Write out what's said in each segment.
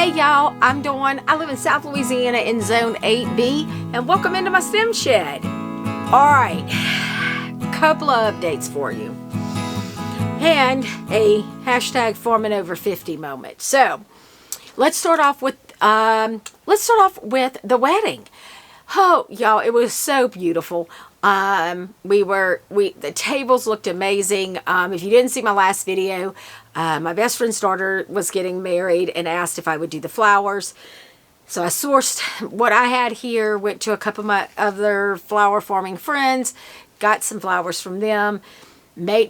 Hey y'all, I'm Dawn. I live in South Louisiana in Zone 8B, and welcome into my stem shed. Alright, couple of updates for you. And a hashtag farming over 50 moment. So, let's start off with the wedding. Oh, y'all, it was so beautiful. The tables looked amazing. If you didn't see my last video, my best friend's daughter was getting married and asked if I would do the flowers. So I sourced what I had here, went to a couple of my other flower farming friends, got some flowers from them,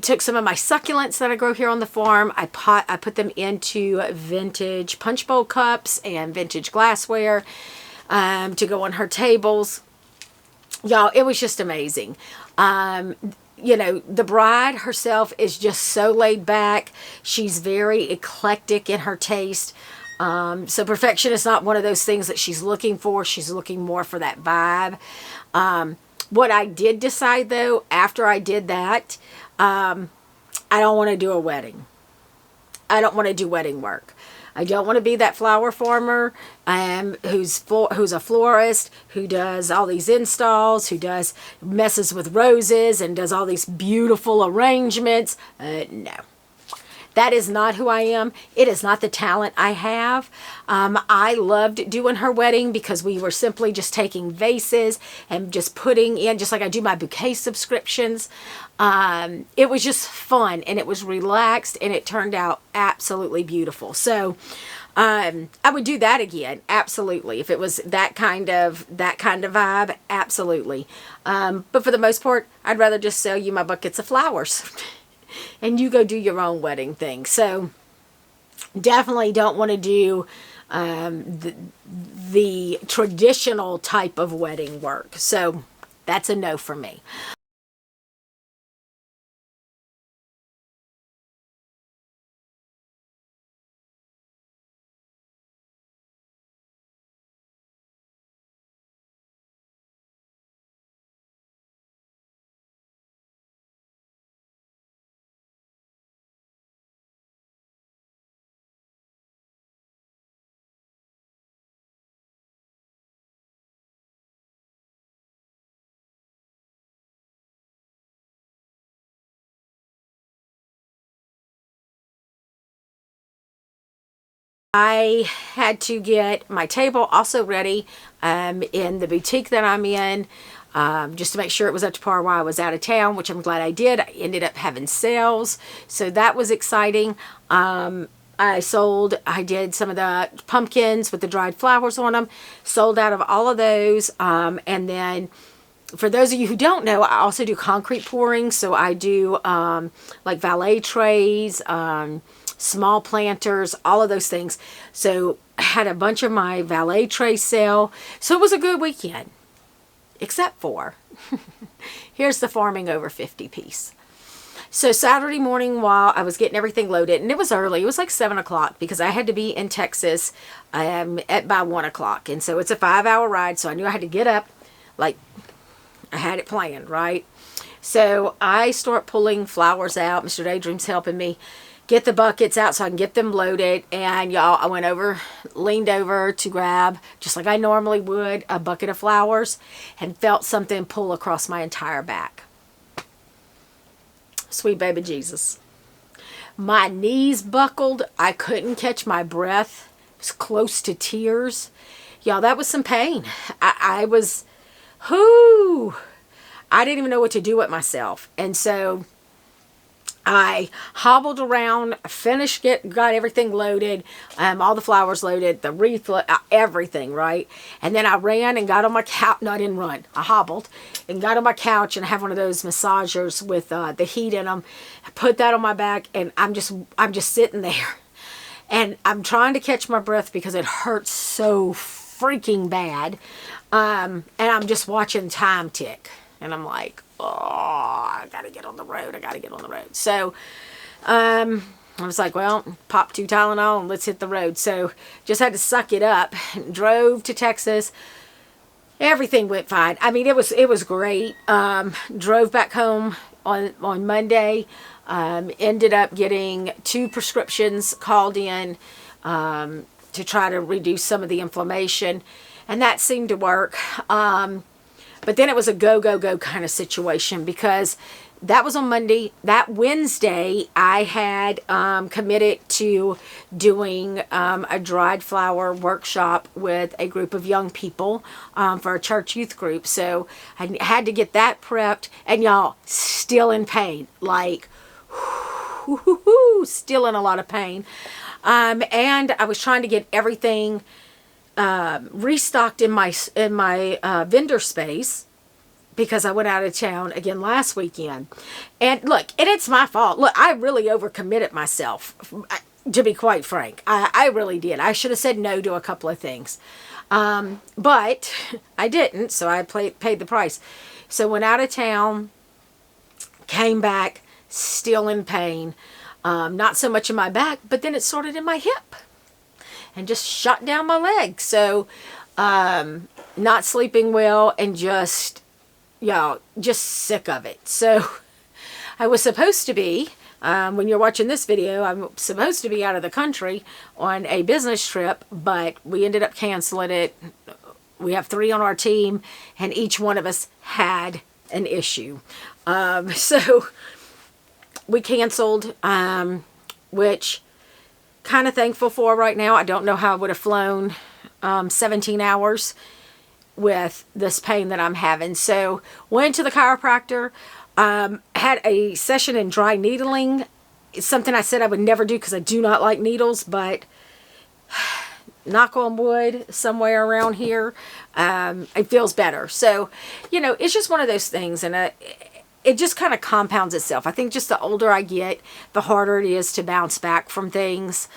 took some of my succulents that I grow here on the farm. I put them into vintage punch bowl cups and vintage glassware to go on her tables. Y'all, it was just amazing. You know, the bride herself is just so laid back. She's very eclectic in her taste. So perfection is not one of those things that she's looking for. She's looking more for that vibe. What I did decide, though, after I did that, I don't want to do a wedding. I don't want to do wedding work. I don't want to be that flower farmer who's a florist, who does all these installs, who messes with roses and does all these beautiful arrangements. No. That is not who I am. It is not the talent I have. I loved doing her wedding because we were simply just taking vases and just putting in, just like I do my bouquet subscriptions. It was just fun and it was relaxed and it turned out absolutely beautiful. So I would do that again, absolutely. If it was that kind of vibe, absolutely. But for the most part, I'd rather just sell you my buckets of flowers. And you go do your own wedding thing. So definitely don't want to do the traditional type of wedding work. So that's a no for me. I had to get my table also ready in the boutique that I'm in, just to make sure it was up to par while I was out of town, which I'm glad I did. I ended up having sales, so that was exciting. I did some of the pumpkins with the dried flowers on them, sold out of all of those, and then for those of you who don't know, I also do concrete pouring, so I do like valet trays, small planters, all of those things. So I had a bunch of my valet trays sell. So it was a good weekend. Except for, here's the farming over 50 piece. So Saturday morning while I was getting everything loaded, and it was early, it was like 7 o'clock because I had to be in Texas by 1 o'clock. And so it's a 5-hour ride, so I knew I had to get up, like I had it planned, right? So I start pulling flowers out. Mr. Daydream's helping me get the buckets out so I can get them loaded. And y'all, I leaned over to grab, just like I normally would, a bucket of flowers and felt something pull across my entire back. Sweet baby Jesus. My knees buckled. I couldn't catch my breath. It was close to tears. Y'all, that was some pain. I didn't even know what to do with myself. And so I hobbled around, got everything loaded, all the flowers loaded, the wreath, everything, right? And then I ran and got on my couch. No, I didn't run. I hobbled and got on my couch, and I have one of those massagers with the heat in them. I put that on my back, and I'm just sitting there. And I'm trying to catch my breath because it hurts so freaking bad. And I'm just watching time tick. And I'm like, oh, I gotta get on the road. So, I was like, well, pop 2 Tylenol and let's hit the road. So, just had to suck it up. Drove to Texas. Everything went fine. I mean, it was great. Drove back home on Monday. Ended up getting 2 prescriptions called in to to try to reduce some of the inflammation, and that seemed to work. But then it was a go, go, go kind of situation, because that was on Monday. That Wednesday, I had committed to doing a dried flower workshop with a group of young people for a church youth group. So I had to get that prepped, and y'all, still in pain, like, still in a lot of pain. And I was trying to get everything restocked in my vendor space, because I went out of town again last weekend. And look, and it's my fault. Look, I really overcommitted myself, to be quite frank. I really did. I should have said no to a couple of things. But I didn't, so I paid the price. So went out of town, came back, still in pain. Not so much in my back, but then it sorted in my hip and just shot down my leg. So not sleeping well, and just, y'all, just sick of it. So I was supposed to be, when you're watching this video, I'm supposed to be out of the country on a business trip, but we ended up canceling it. We have 3 on our team, and each one of us had an issue. So we canceled, which kind of thankful for right now. I don't know how I would have flown 17 hours with this pain that I'm having. So went to the chiropractor, had a session in dry needling. It's something I said I would never do because I do not like needles, but knock on wood, somewhere around here, it feels better. So, you know, it's just one of those things, and it just kind of compounds itself. I think just the older I get, the harder it is to bounce back from things.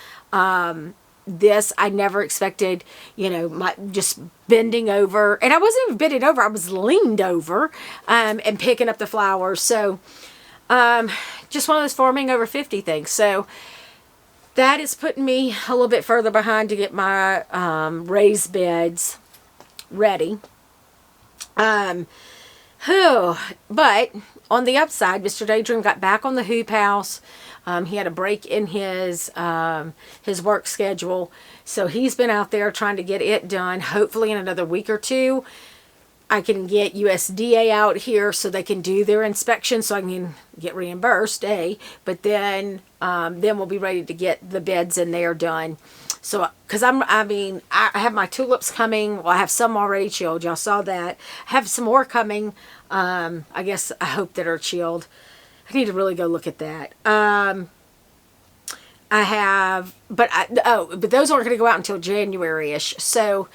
This, I never expected, you know, just bending over. And I wasn't even bending over. I was leaned over and picking up the flowers. So just one of those forming over 50 things. So that is putting me a little bit further behind to get my raised beds ready. But on the upside, Mr. Daydream got back on the hoop house. He had a break in his work schedule, so he's been out there trying to get it done. Hopefully in another week or 2, I can get USDA out here so they can do their inspection, so I can get reimbursed, but then we'll be ready to get the beds in there done. So, because I have my tulips coming. Well, I have some already chilled. Y'all saw that. I have some more coming. I guess I hope that are chilled. I need to really go look at that. I have, but those aren't going to go out until January-ish. So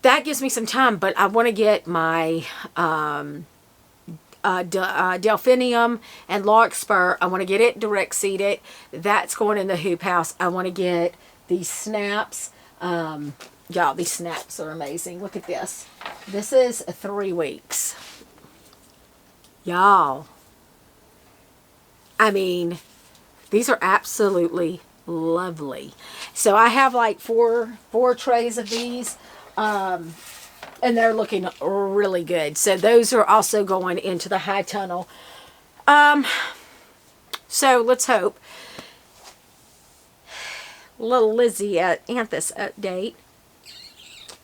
that gives me some time, but I want to get my delphinium and larkspur. I want to get it direct seeded. That's going in the hoop house. I want to get these snaps. Y'all, these snaps are amazing. Look at this. This is 3 weeks. Y'all, I mean, these are absolutely lovely. So I have like four trays of these, and they're looking really good. So those are also going into the high tunnel. So let's hope. Little Lizzie Anthus update.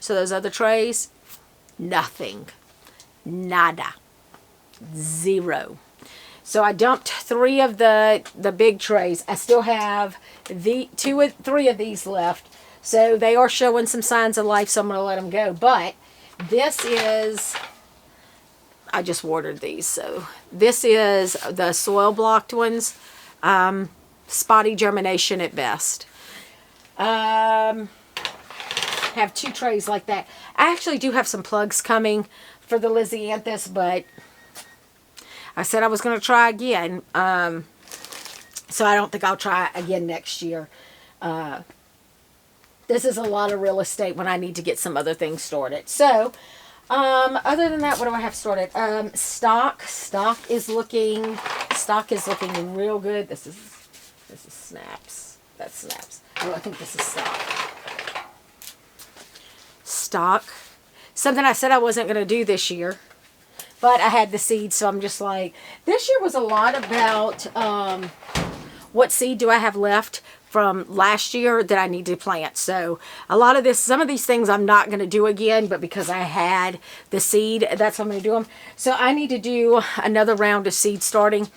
So those other trays, nothing. Nada. 0. So I dumped 3 of the big trays. I still have 3 of these left. So they are showing some signs of life, so I'm going to let them go. But this is, I just watered these. So this is the soil blocked ones. Spotty germination at best. Have 2 trays like that. I actually do have some plugs coming for the Lysianthus, but I said I was going to try again. So I don't think I'll try again next year. This is a lot of real estate when I need to get some other things sorted. So, other than that, what do I have sorted? Stock is looking real good. This is snaps. That's snaps. Oh, I think this is stock. Something I said I wasn't going to do this year, but I had the seed, so I'm just like, this year was a lot about what seed do I have left from last year that I need to plant. So a lot of this, some of these things I'm not going to do again, but because I had the seed, that's how I'm going to do them. So I need to do another round of seed starting.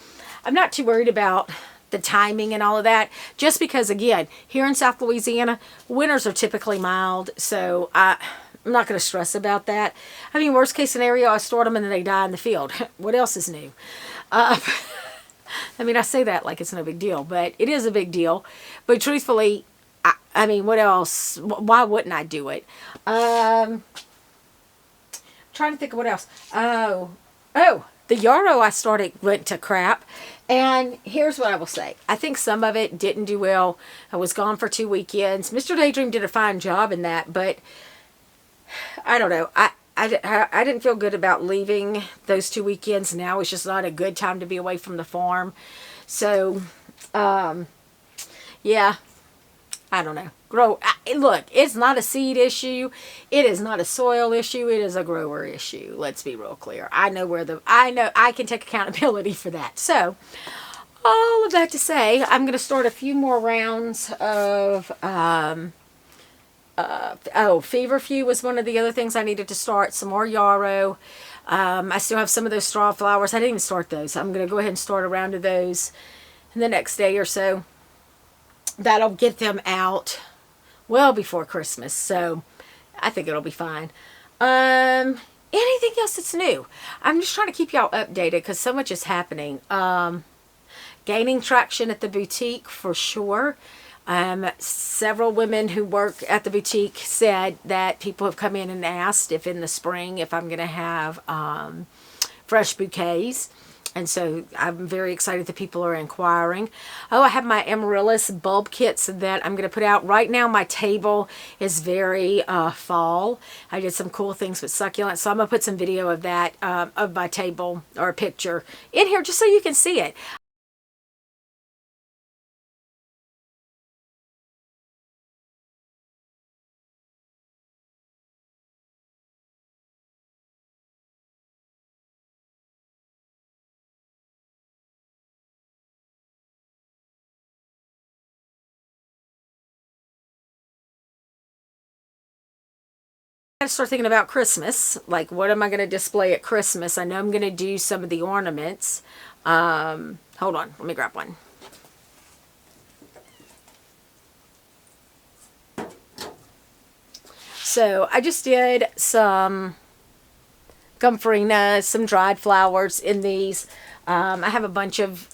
I'm not too worried about the timing and all of that, just because, again, here in South Louisiana, winters are typically mild, so I'm not going to stress about that. I mean, worst case scenario, I start them and then they die in the field. What else is new? I mean, I say that like it's no big deal, but it is a big deal. But truthfully, I mean, what else? Why wouldn't I do it? Trying to think of what else. Oh, the yarrow I started went to crap. And here's what I will say. I think some of it didn't do well. I was gone for 2 weekends. Mr. Daydream did a fine job in that, but I don't know. I didn't feel good about leaving those 2 weekends. Now it's just not a good time to be away from the farm. So, yeah, I don't know. Look, it's not a seed issue. It is not a soil issue. It is a grower issue. Let's be real clear. I know I can take accountability for that. So, all of that to say, I'm going to start a few more rounds of, feverfew was one of the other things I needed to start. Some more yarrow. I still have some of those straw flowers. I didn't even start those. I'm going to go ahead and start a round of those in the next day or so. That'll get them out well before Christmas. So I think it'll be fine. Anything else that's new? I'm just trying to keep y'all updated because so much is happening. Gaining traction at the boutique for sure. Several women who work at the boutique said that people have come in and asked if in the spring if I'm going to have fresh bouquets. And so I'm very excited that people are inquiring. Oh, I have my amaryllis bulb kits that I'm going to put out. Right now my table is very fall. I did some cool things with succulents. So I'm going to put some video of that, of my table, or a picture in here just so you can see it. I start thinking about Christmas. Like, what am I going to display at Christmas? I know I'm going to do some of the ornaments. Hold on. Let me grab one. So, I just did some gomphrena, some dried flowers in these. I have a bunch of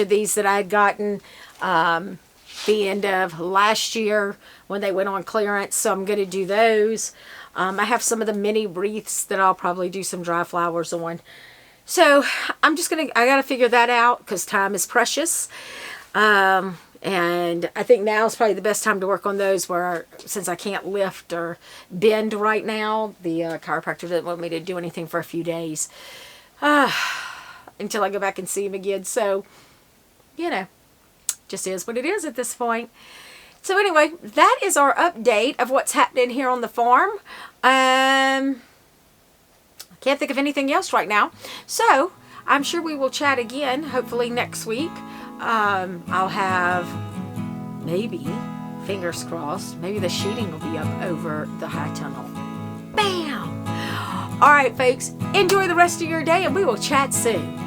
these that I had gotten the end of last year when they went on clearance. So I'm going to do those. I have some of the mini wreaths that I'll probably do some dry flowers on. So I got to figure that out because time is precious. And I think now is probably the best time to work on those since I can't lift or bend right now, the chiropractor doesn't want me to do anything for a few days until I go back and see him again. So, just is what it is at this point. So anyway, that is our update of what's happening here on the farm. I can't think of anything else right now. So I'm sure we will chat again, hopefully next week. I'll have, maybe, fingers crossed, maybe the sheeting will be up over the high tunnel. Bam! All right, folks, enjoy the rest of your day and we will chat soon.